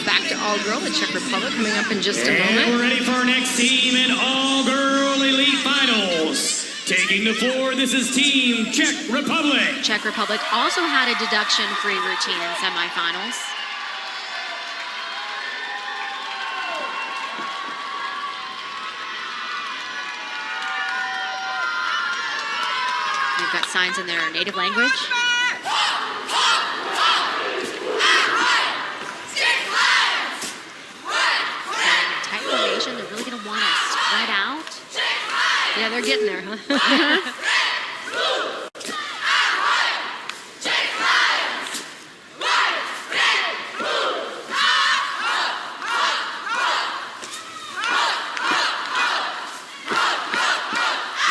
back to Allgirl, the Czech Republic, coming up in just a moment. And we're ready for our next team in Allgirl Elite Finals. Taking the floor, this is Team Czech Republic. Czech Republic also had a deduction-free routine in semifinals. They've got signs in their native language. Tight formation, they're really going to want to spread out. Yeah, they're getting there, huh?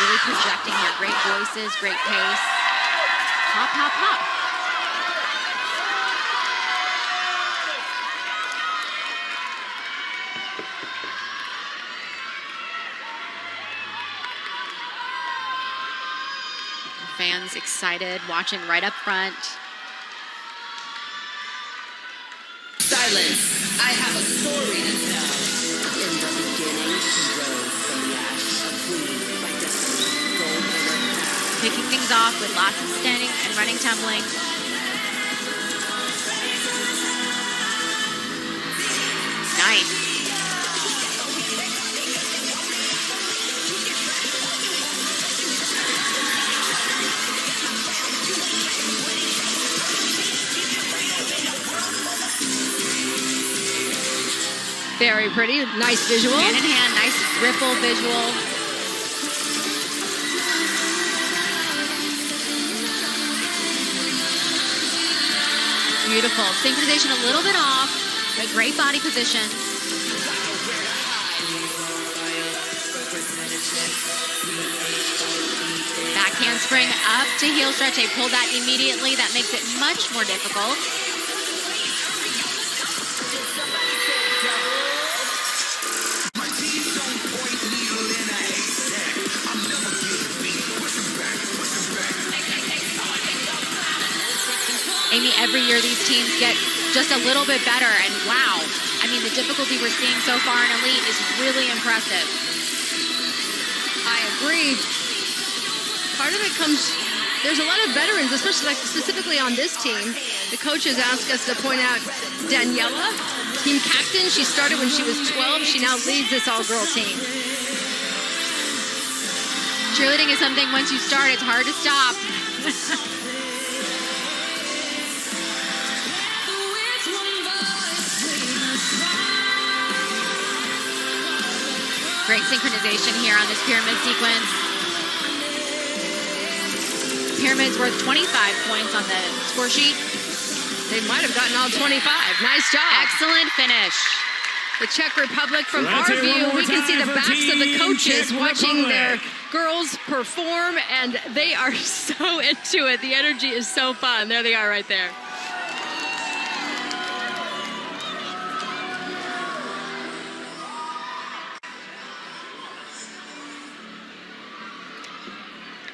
Really projecting their great voices, great pace. Hop, hop, hop. Fans excited, watching right up front. Silence. I have a story to tell. In the beginning, she rose from the ash, a queen by destiny, gold by her path. Kicking things off with lots of standing and running, tumbling. Nice. Very pretty, nice visual. Hand in hand, nice ripple visual. Beautiful. Synchronization a little bit off, but great body position. Back handspring up to heel stretch. They pull that immediately. That makes it much more difficult. Amy, every year these teams get just a little bit better, and wow, I mean, the difficulty we're seeing so far in Elite is really impressive. I agree. Part of it comes, there's a lot of veterans, especially like specifically on this team. The coaches ask us to point out Daniela, team captain. She started when she was 12. She now leads this all-girl team. Cheerleading is something, once you start, it's hard to stop. Great synchronization here on this pyramid sequence. Pyramid's worth 25 points on the score sheet. They might have gotten all 25. Nice job. Excellent finish. The Czech Republic, from our view, we can see the backs of the coaches watching their girls perform, and they are so into it. The energy is so fun. There they are right there.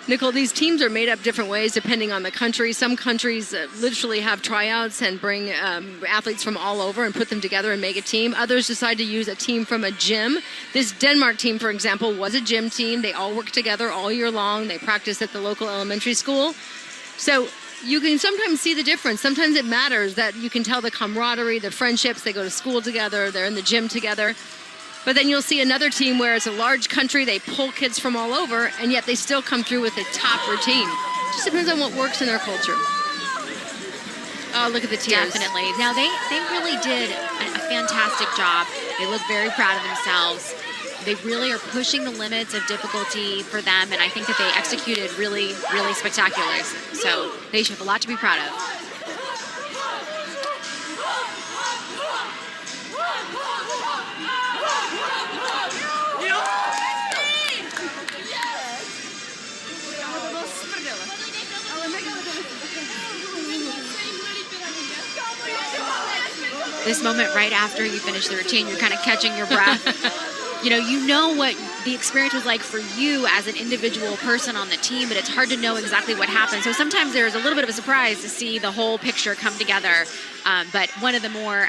Nicole, these teams are made up different ways depending on the country. Some countries literally have tryouts and bring athletes from all over and put them together and make a team. Others decide to use a team from a gym. This Denmark team, for example, was a gym team. They all work together all year long. They practice at the local elementary school. So you can sometimes see the difference. Sometimes it matters that you can tell the camaraderie, the friendships. They go to school together. They're in the gym together. But then you'll see another team where it's a large country, they pull kids from all over, and yet they still come through with a top routine. Just depends on what works in their culture. Oh, look at the tears. Definitely. Now, they really did a fantastic job. They look very proud of themselves. They really are pushing the limits of difficulty for them, and I think that they executed really, really spectacularly. So they should have a lot to be proud of. This moment right after you finish the routine, you're kind of catching your breath. You know what the experience was like for you as an individual person on the team, but it's hard to know exactly what happened. So sometimes there's a little bit of a surprise to see the whole picture come together. But one of the more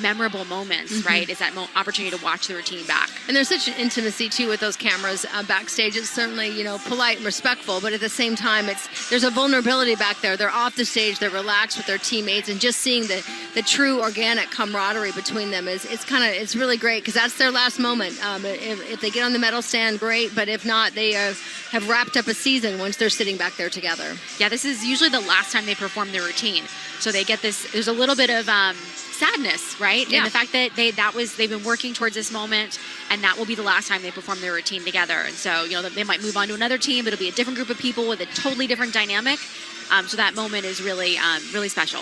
memorable moments, right, is that opportunity to watch the routine back. And there's such an intimacy too with those cameras backstage. It's certainly, polite and respectful, but at the same time, there's a vulnerability back there. They're off the stage, they're relaxed with their teammates, and just seeing the true organic camaraderie between them it's really great, because that's their last moment. If they get on the medal stand, great, but if not, they have wrapped up a season once they're sitting back there together. Yeah, this is usually the last time they perform their routine. So they get this, there's a little bit of sadness, right? Yeah. And the fact that they've been working towards this moment, and that will be the last time they perform their routine together. And so, they might move on to another team, but it'll be a different group of people with a totally different dynamic. So that moment is really, really special.